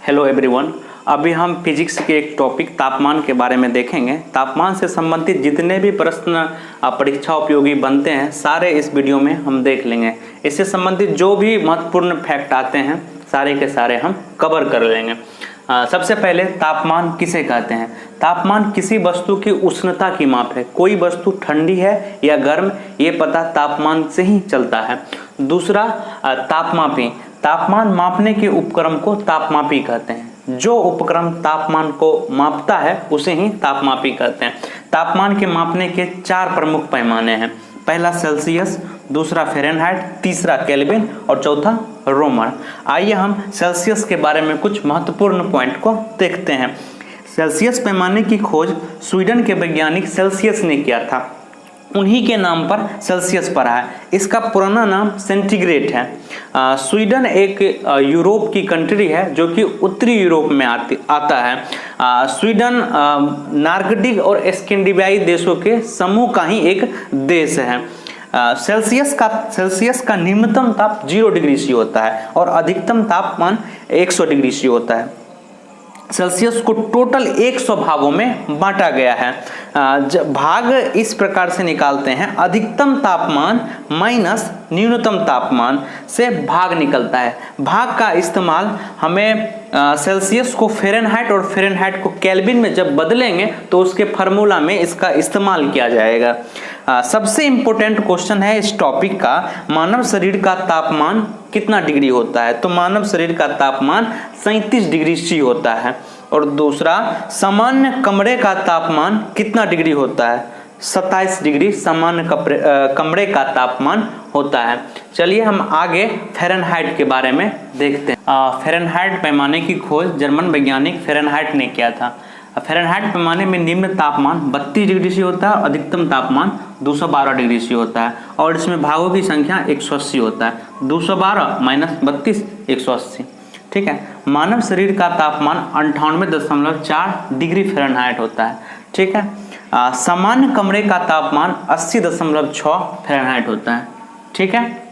Hello everyone. अभी हम physics के एक टॉपिक तापमान के बारे में देखेंगे। तापमान से संबंधित जितने भी प्रश्न परीक्षा उपयोगी बनते हैं सारे इस वीडियो में हम देख लेंगे। इससे संबंधित जो भी महत्वपूर्ण फैक्ट आते हैं सारे के सारे हम कवर कर लेंगे। सबसे पहले तापमान किसे कहते हैं? तापमान किसी वस्तु की उष्णता की माप है। कोई वस्तु ठंडी है या गर्म ये पता तापमान से ही चलता है। दूसरा तापमापी। तापमान मापने के उपकरण को तापमापी कहते हैं। जो उपकरण तापमान को मापता है उसे ही तापमापी कहते हैं। तापमान के मापने के 4 प्रमुख पैमाने हैं। पहला सेल्सियस, दूसरा फ़ारेनहाइट, तीसरा केल्विन और चौथा रोमन। आइए हम सेल्सियस के बारे में कुछ महत्वपूर्ण पॉइंट को देखते हैं। सेल्सियस पैमाने की खोज स्वीडन के वैज्ञानिक सेल्सियस ने किया था। उन्हीं के नाम पर सेल्सियस पड़ा है। इसका पुराना नाम सेंटीग्रेड है। स्वीडन एक यूरोप की कंट्री है जो कि उत्तरी यूरोप में आता है। स्वीडन नार्डिक और स्कैंडिनेवियाई देशों के समूह का ही एक देश है। सेल्सियस का निम्नतम ताप 0 डिग्री सी होता है और अधिकतम तापमान 100 डिग्री सी होता है। सेल्सियस को टोटल 100 भागों में बांटा गया है। भाग इस प्रकार से निकालते हैं, अधिकतम तापमान माइनस न्यूनतम तापमान से भाग निकलता है। भाग का इस्तेमाल हमें सेल्सियस को फ़ारेनहाइट और फ़ारेनहाइट को केल्विन में जब बदलेंगे तो उसके फार्मूला में इसका इस्तेमाल किया जाएगा। सबसे इम्पोर्टेंट क्वेश्चन है इस टॉपिक का, मानव शरीर का तापमान कितना डिग्री होता है? तो मानव शरीर का तापमान 37 डिग्री सी होता है। और दूसरा, सामान्य कमरे का तापमान कितना डिग्री होता है? 27 डिग्री सामान्य कमरे का तापमान होता है। चलिए हम आगे फ़ारेनहाइट के बारे में देखते हैं। फ़ारेनहाइट पैमाने की खोज जर्मन वैज्ञानिक फ़ारेनहाइट ने किया था। फ़ारेनहाइट पैमाने में निम्न तापमान 32 डिग्री सी होता है और अधिकतम तापमान 212 डिग्री सी होता है और इसमें भागों की संख्या 180 होता है। 212 माइनस 32 180। ठीक है। मानव शरीर का तापमान 98.4 डिग्री फ़ारेनहाइट होता है। ठीक है। सामान्य कमरे का तापमान 80.6 फ़ारेनहाइट होता है। ठीक है।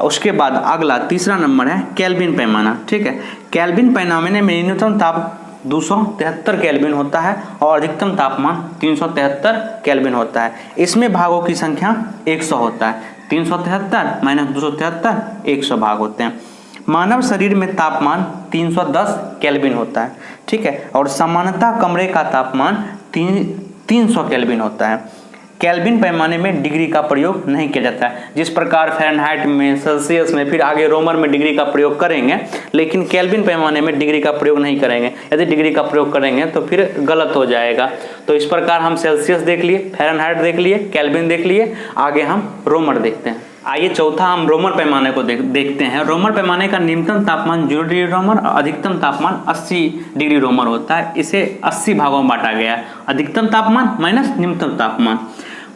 उसके बाद अगला तीसरा नंबर है केल्विन पैमाना। ठीक है। केल्विन पैमाने में न्यूनतम ताप 273 केल्विन होता है और अधिकतम तापमान 373 केल्विन होता है। इसमें भागों की संख्या 100 होता है। 373 माइनस 273 100 भाग होते हैं। मानव शरीर में तापमान 310 केल्विन होता है। ठीक है। और सामान्यतः कमरे का तापमान 300 केल्विन होता है। केल्विन पैमाने में डिग्री का प्रयोग नहीं किया जाता है। जिस प्रकार फ़ारेनहाइट में, सेल्सियस में, फिर आगे रोमन में डिग्री का प्रयोग करेंगे, लेकिन केल्विन पैमाने में डिग्री का प्रयोग नहीं करेंगे। यदि डिग्री का प्रयोग करेंगे तो फिर गलत हो जाएगा। तो इस प्रकार हम सेल्सियस देख लिए, फ़ारेनहाइट देख लिए, केल्विन देख लिए। आगे हम रोमन देखते हैं। आइए चौथा हम रोमन पैमाने को देखते हैं। रोमन पैमाने का न्यूनतम तापमान 0 डिग्री रोमन और अधिकतम तापमान 80 डिग्री रोमन होता है। इसे 80 भागों में बांटा गया है। अधिकतम तापमान माइनस न्यूनतम तापमान।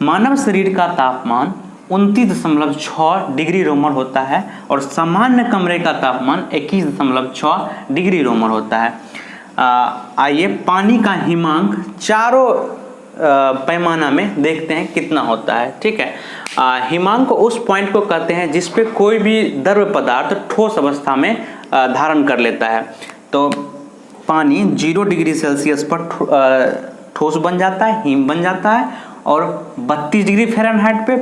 मानव शरीर का तापमान 29.6 डिग्री रोमन होता है और सामान्य कमरे का तापमान 21.6 डिग्री रोमन होता है। आइए पानी का हिमांक चारों पैमाना में देखते हैं कितना होता है। ठीक है। हिमांक उस पॉइंट को कहते हैं जिस पे कोई भी द्रव पदार्थ ठोस अवस्था में धारण कर लेता है। तो पानी 0 डिग्री सेल्सियस पर ठोस बन जाता है, हिम बन जाता है, और 32 डिग्री फ़ारेनहाइट पे,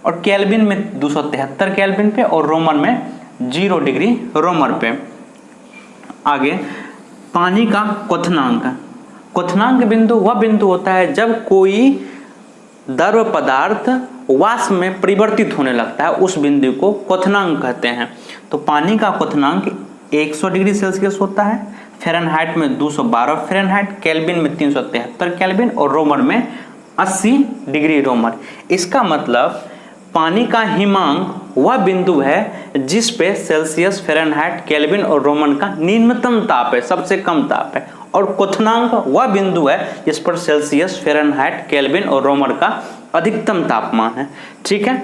और केल्विन में 273 केल्विन पे, और रोमन में 0 डिग्री रोमन पे। आगे पानी का क्वथनांक। क्वथनांक बिंदु वह बिंदु होता है जब कोई द्रव पदार्थ वाष्प में परिवर्तित होने लगता है, उस बिंदु को क्वथनांक कहते हैं। तो पानी का क्वथनांक 100 डिग्री सेल्सियस होता है। फ़ारेनहाइट में 212 फ़ारेनहाइट, केल्विन में 373 केल्विन और रोमन में 80 डिग्री रोमन। इसका मतलब पानी का हिमांक वह बिंदु है जिस पे सेल्सियस, फ़ारेनहाइट, केल्विन और रोमन का निम्नतम ताप है, सबसे कम ताप है, और क्वथनांक वह बिंदु है जिस पर सेल्सियस, फ़ारेनहाइट, केल्विन और रोमन का अधिकतम तापमान है। ठीक है।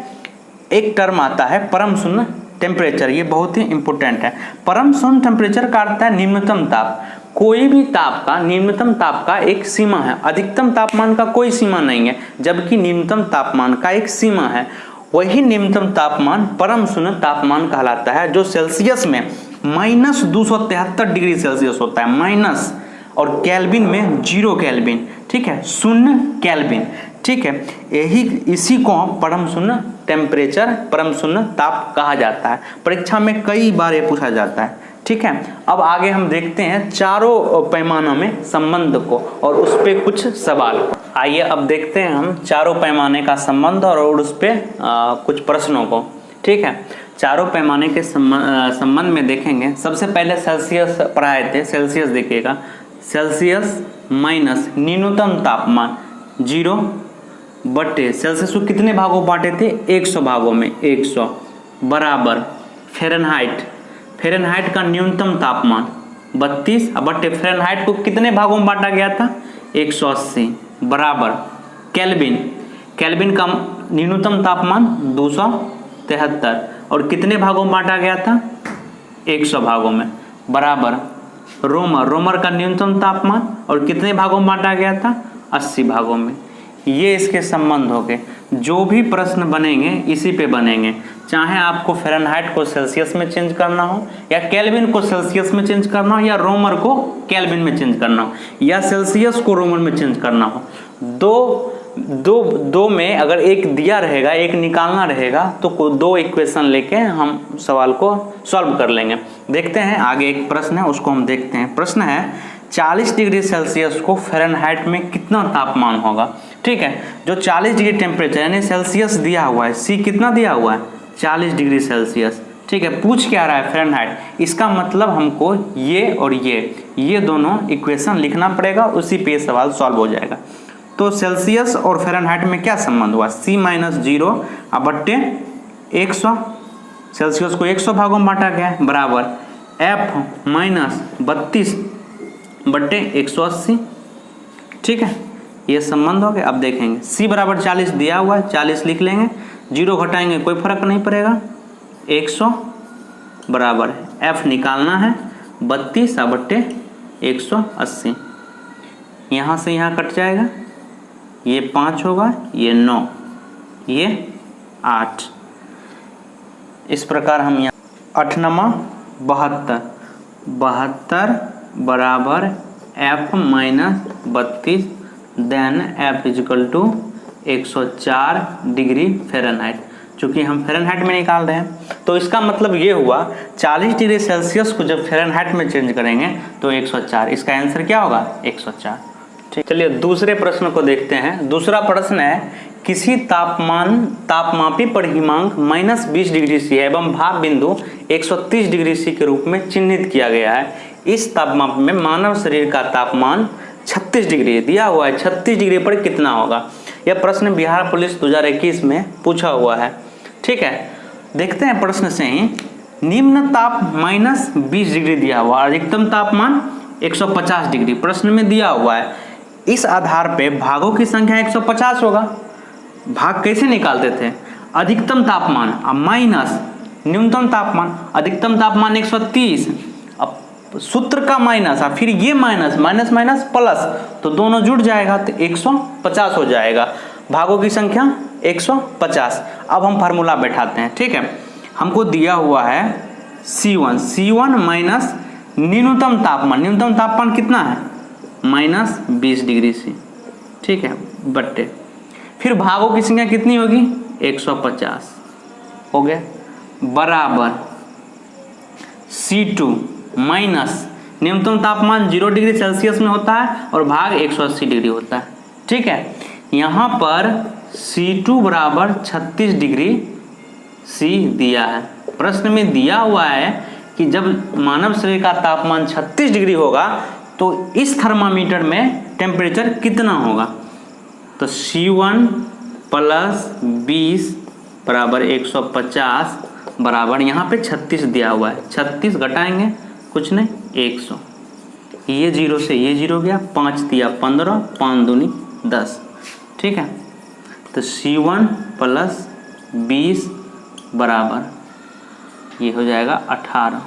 एक टर्म आता है परम शून्य टेम्परेचर। ये बहुत ही इंपॉर्टेंट है। परम शून्य टेम्परेचर का अर्थ है निम्नतम ताप। कोई भी ताप का, निम्नतम ताप का एक सीमा है। अधिकतम तापमान का कोई सीमा नहीं है, जबकि निम्नतम तापमान का एक सीमा है। वही निम्नतम तापमान परम शून्य तापमान कहलाता है, जो सेल्सियस में -273 डिग्री सेल्सियस होता है, माइनस, और केल्विन में 0 केल्विन, ठीक है, 0 केल्विन, ठीक है। इसी को परम शून्य टेम्परेचर, परम शून्य ताप कहा जाता है। परीक्षा में कई बार ये पूछा जाता है, ठीक है। अब आगे हम देखते हैं चारों पैमानों में संबंध को और उस पे कुछ सवाल। आइए अब देखते हैं हम चारों पैमाने का संबंध और उस पे कुछ प्रश्नों को, ठीक है। चारों पैमाने के संबंध में देखेंगे। सबसे पहले सेल्सियस पढ़ाए थे, सेल्सियस देखिएगा, सेल्सियस माइनस न्यूनतम तापमान 0 बटे सेल्सियस को कितने भागों बांटे थे, 100 भागों में, 100 बराबर फ़ारेनहाइट, फ़ारेनहाइट का न्यूनतम तापमान 32 बटे फ़ारेनहाइट को कितने भागों में बांटा गया था, 180 बराबर केल्विन, केल्विन का न्यूनतम तापमान 273 और कितने भागों में बांटा गया था, 100 भागों में, बराबर रोमर, रोमर का न्यूनतम तापमान और कितने भागों में बांटा गया था, 80 भागों में। ये इसके संबंध हो गए। जो भी प्रश्न बनेंगे इसी पे बनेंगे, चाहे आपको फ़ारेनहाइट को सेल्सियस में चेंज करना हो, या केल्विन को सेल्सियस में चेंज करना हो, या रोमर को केल्विन में चेंज करना हो, या सेल्सियस को रोमर में चेंज करना हो। दो में अगर एक दिया रहेगा, एक निकालना रहेगा, तो 2 इक्वेशन लेके हम सवाल को सॉल्व कर लेंगे। देखते हैं आगे एक प्रश्न है, उसको हम देखते हैं। प्रश्न है 40 डिग्री सेल्सियस को फ़ारेनहाइट में कितना तापमान होगा, ठीक है। जो 40 डिग्री टेम्परेचर यानी सेल्सियस दिया हुआ है, सी कितना दिया हुआ है, 40 डिग्री सेल्सियस, ठीक है। पूछ क्या रहा है, फ़ारेनहाइट। इसका मतलब हमको ये और ये दोनों इक्वेशन लिखना पड़ेगा, उसी पे सवाल सॉल्व हो जाएगा। तो सेल्सियस और फ़ारेनहाइट में क्या संबंध हुआ, C - 0 बट्टे 100, सेल्सियस को 100 भागों में बांटा गया है, बराबर F - 32 बट्टे 180, ठीक है। ये संबंध हो गया। अब देखेंगे C बराबर 40 दिया हुआ है, 40 लिख लेंगे, 0 घटाएंगे कोई फर्क नहीं पड़ेगा, 100 बराबर F निकालना है 32 बट्टे 180, यहाँ से यहाँ कट जाएगा, ये 5 होगा, ये 9, ये 8। इस प्रकार हम यहाँ 8 - 72 बराबर F - 32 then F = 104 degree Fahrenheit. चूँकि हम फ़ारेनहाइट में निकाल रहे हैं, तो इसका मतलब ये हुआ 40 डिग्री सेल्सियस को जब फ़ारेनहाइट में चेंज करेंगे तो 104, इसका आंसर क्या होगा, 104, ठीक। चलिए दूसरे प्रश्न को देखते हैं। दूसरा प्रश्न है किसी तापमापी परिहिमांक -20 डिग्री C है एवं भाप बिंदु 130 डिग्री C के रूप में चिन्हित किया गया है। इस तापमाप में मानव शरीर का तापमान 36 डिग्री दिया हुआ है, 36 डिग्री पर कितना होगा। यह प्रश्न बिहार पुलिस 2021 में पूछा हुआ है, ठीक है। देखते हैं प्रश्न से ही। निम्न ताप -20 डिग्री दिया हुआ, अधिकतम तापमान 150 डिग्री प्रश्न में दिया हुआ है। इस आधार पे भागों की संख्या 150 होगा। भाग कैसे निकालते थे, अधिकतम तापमान माइनस न्यूनतम तापमान, अधिकतम तापमान 130, अब सूत्र का माइनस फिर ये माइनस माइनस प्लस, तो दोनों जुड़ जाएगा तो 150 हो जाएगा। भागों की संख्या 150। अब हम फार्मूला बैठाते हैं, ठीक है। हमको दिया हुआ है C1 माइनस न्यूनतम तापमान कितना है, -20 डिग्री C, ठीक है, बट्टे फिर भागों की संख्या कितनी होगी, 150 हो गया, बराबर C2 माइनस न्यूनतम तापमान 0 डिग्री सेल्सियस में होता है और भाग 180 डिग्री होता है, ठीक है। यहाँ पर C2 बराबर 36 डिग्री C दिया है। प्रश्न में दिया हुआ है कि जब मानव शरीर का तापमान 36 डिग्री होगा तो इस थर्मामीटर में टेम्परेचर कितना होगा। तो C1 + 20 बराबर 150 बराबर यहाँ पे 36 दिया हुआ है, 36 घटाएंगे कुछ नहीं 100, ये 0 से ये 0 गया, 5 दिया 15, 5 दूनी 10, ठीक है। तो C1 + 20 बराबर ये हो जाएगा 18,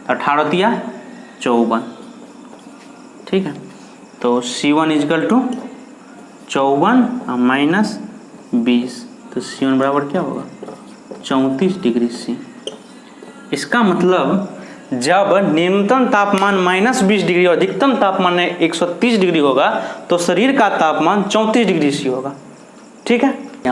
18 दिया 54, ठीक है। तो C1 = 54 - 20, तो C1 बराबर क्या होगा, 34 डिग्री C। इसका मतलब जब न्यूनतम तापमान -20 डिग्री और अधिकतम तापमान 130 डिग्री होगा तो शरीर का तापमान 34 डिग्री सी होगा। ठीक है।